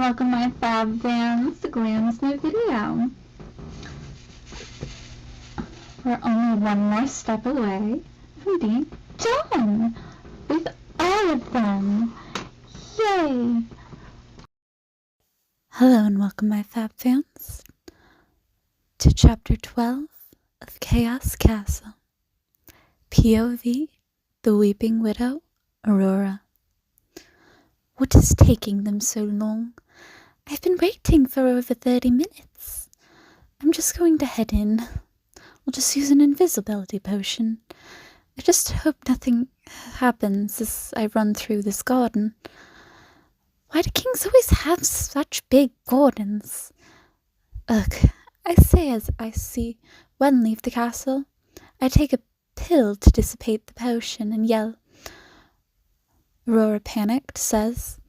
welcome my fab fans to Glam's new video. We're only one more step away from being done with all of them. Yay! Hello and welcome my fab fans to chapter 12 of Chaos Castle. POV, the Weeping Widow, Aurora. What is taking them so long? I've been waiting for over 30 minutes. I'm just going to head in. I'll just use an invisibility potion. I just hope nothing happens as I run through this garden. Why do kings always have such big gardens? Ugh, I say as I see Wen leave the castle. I take a pill to dissipate the potion and yell. Aurora, panicked, says,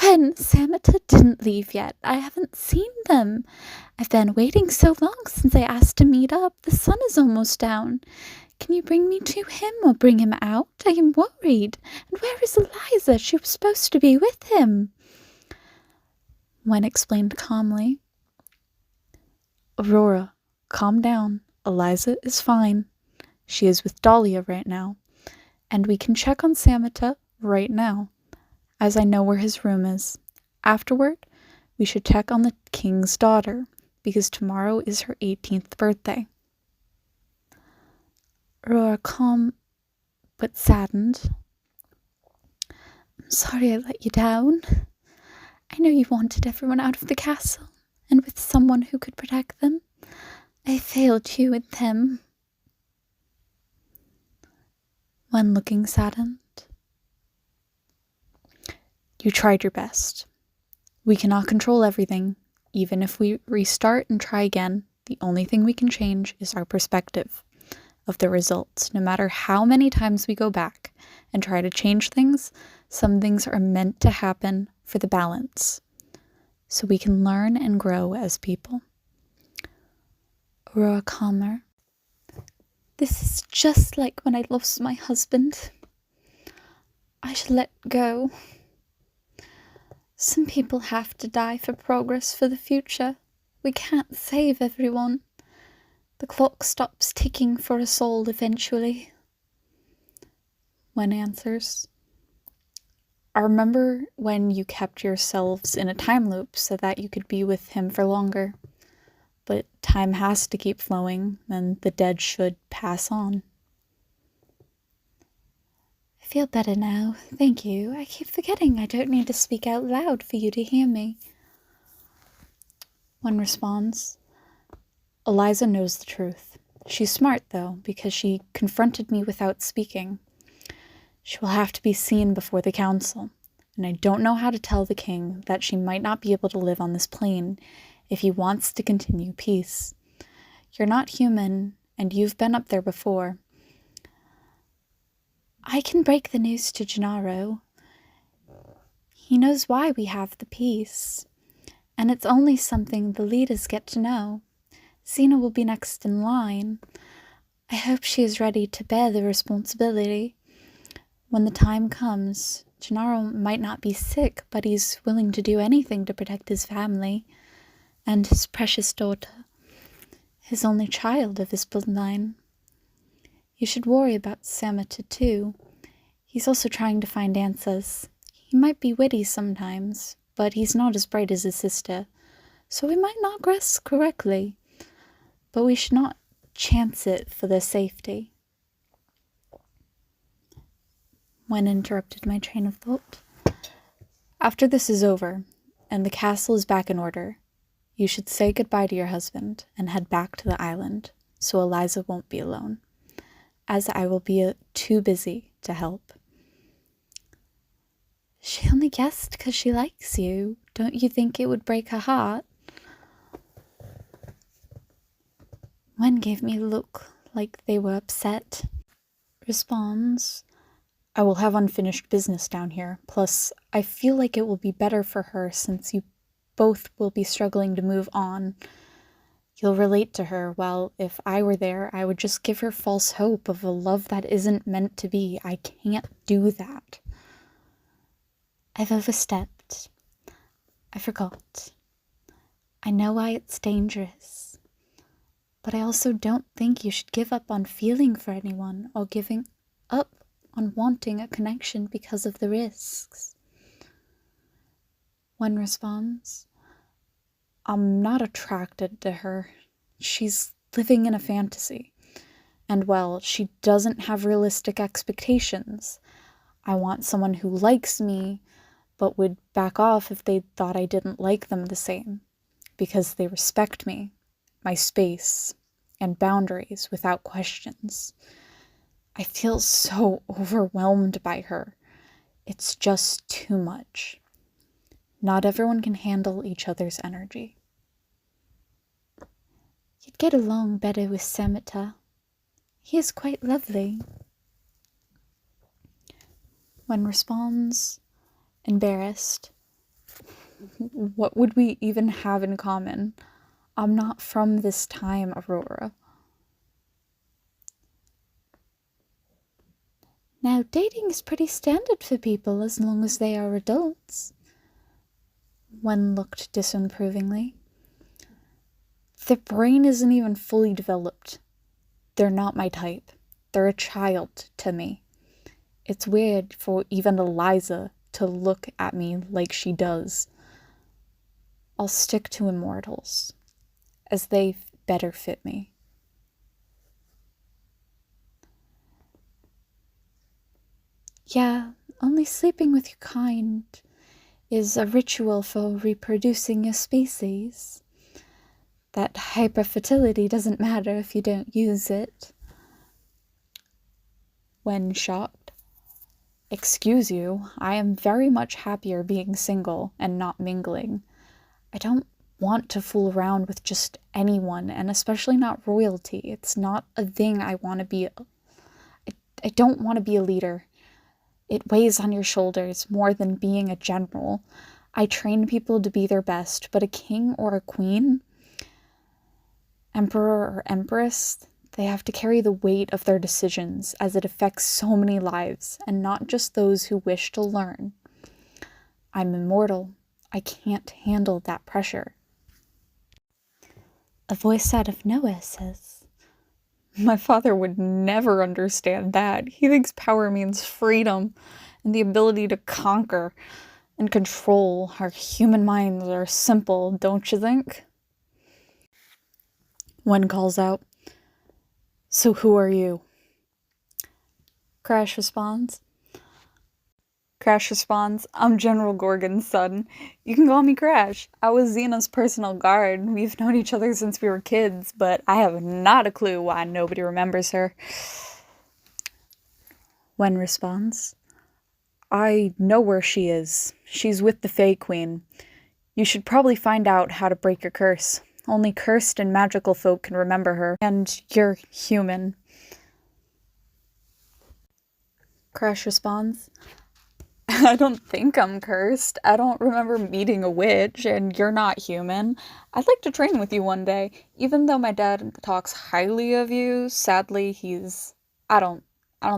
"Wen, Samantha didn't leave yet. I haven't seen them. I've been waiting so long since I asked to meet up. The sun is almost down. Can you bring me to him or bring him out? I am worried. And where is Eliza? She was supposed to be with him." Wen explained calmly. "Aurora, calm down. Eliza is fine. She is with Dahlia right now. And we can check on Samantha right now, as I know where his room is. Afterward, we should check on the king's daughter, because tomorrow is her 18th birthday. Aurora, calm but saddened. "I'm sorry I let you down. I know you wanted everyone out of the castle, and with someone who could protect them. I failed you and them." When looking saddened. "You tried your best. We cannot control everything. Even if we restart and try again, the only thing we can change is our perspective of the results. No matter how many times we go back and try to change things, some things are meant to happen for the balance, so we can learn and grow as people." Aurora, calmer. "This is just like when I lost my husband. I should let go. Some people have to die for progress for the future. We can't save everyone. The clock stops ticking for us all eventually." Wen answers. "I remember when you kept yourselves in a time loop so that you could be with him for longer. But time has to keep flowing, and the dead should pass on." "I feel better now, thank you. I keep forgetting I don't need to speak out loud for you to hear me." One responds, "Eliza knows the truth. She's smart, though, because she confronted me without speaking. She will have to be seen before the council, and I don't know how to tell the king that she might not be able to live on this plane if he wants to continue peace. You're not human, and you've been up there before. I can break the news to Gennaro. He knows why we have the peace, and it's only something the leaders get to know. Xena will be next in line. I hope she is ready to bear the responsibility. When the time comes, Gennaro might not be sick, but he's willing to do anything to protect his family and his precious daughter, his only child of his bloodline. You should worry about Samantha too. He's also trying to find answers. He might be witty sometimes, but he's not as bright as his sister, so he might not guess correctly. But we should not chance it for their safety." Wen interrupted my train of thought. "After this is over, and the castle is back in order, you should say goodbye to your husband and head back to the island, so Eliza won't be alone, as I will be too busy to help." "She only guessed because she likes you. Don't you think it would break her heart?" Wen gave me a look like they were upset. Responds, "I will have unfinished business down here. Plus, I feel like it will be better for her since you both will be struggling to move on. You'll relate to her, while if I were there, I would just give her false hope of a love that isn't meant to be. I can't do that." "I've overstepped. I forgot. I know why it's dangerous, but I also don't think you should give up on feeling for anyone or giving up on wanting a connection because of the risks. One responds, I'm not attracted to her. She's living in a fantasy. And well, she doesn't have realistic expectations. I want someone who likes me, but would back off if they thought I didn't like them the same, because they respect me, my space, and boundaries without questions. I feel so overwhelmed by her. It's just too much. Not everyone can handle each other's energy. You'd get along better with Samita. He is quite lovely. One responds, embarrassed, what would we even have in common? I'm not from this time, Aurora. Now, dating is pretty standard for people as long as they are adults. One looked disapprovingly. Their brain isn't even fully developed. They're not my type. They're a child to me. It's weird for even Eliza to look at me like she does. I'll stick to immortals, as they better fit me. Yeah, only sleeping with your kind is a ritual for reproducing your species. That hyperfertility doesn't matter if you don't use it. When shocked, excuse you, I am very much happier being single and not mingling. I don't want to fool around with just anyone, and especially not royalty. It's not a thing I want to be. I don't want to be a leader. It weighs on your shoulders more than being a general. I train people to be their best, but a king or a queen, emperor or empress, they have to carry the weight of their decisions as it affects so many lives, and not just those who wish to learn. I'm immortal. I can't handle that pressure. A voice out of nowhere says, my father would never understand that. He thinks power means freedom and the ability to conquer and control. Our human minds are simple, don't you think? One calls out, so who are you? Crash responds, I'm General Gorgon's son. You can call me Crash. I was Xena's personal guard. We've known each other since we were kids, but I have not a clue why nobody remembers her. Wen responds, I know where she is. She's with the Fae Queen. You should probably find out how to break your curse. Only cursed and magical folk can remember her, and you're human. Crash responds, I don't think I'm cursed. I don't remember meeting a witch, and you're not human. I'd like to train with you one day. Even though my dad talks highly of you, sadly, I don't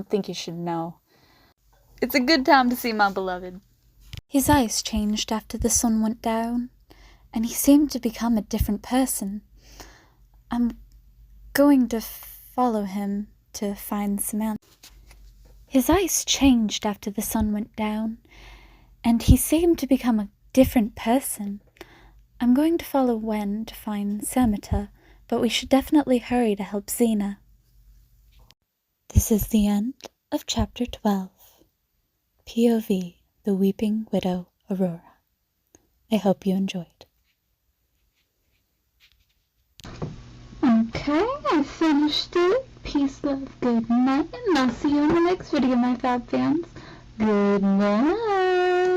think you should know. It's a good time to see my beloved. His eyes changed after the sun went down, and he seemed to become a different person. I'm going to follow him to find Samantha. His eyes changed after the sun went down, and he seemed to become a different person. I'm going to follow Wen to find Samita, but we should definitely hurry to help Xena. This is the end of Chapter 12. POV, the Weeping Widow Aurora. I hope you enjoyed. Okay, I finished it. Peace, love, good night, and I'll see you in the next video, my fab fans. Good night.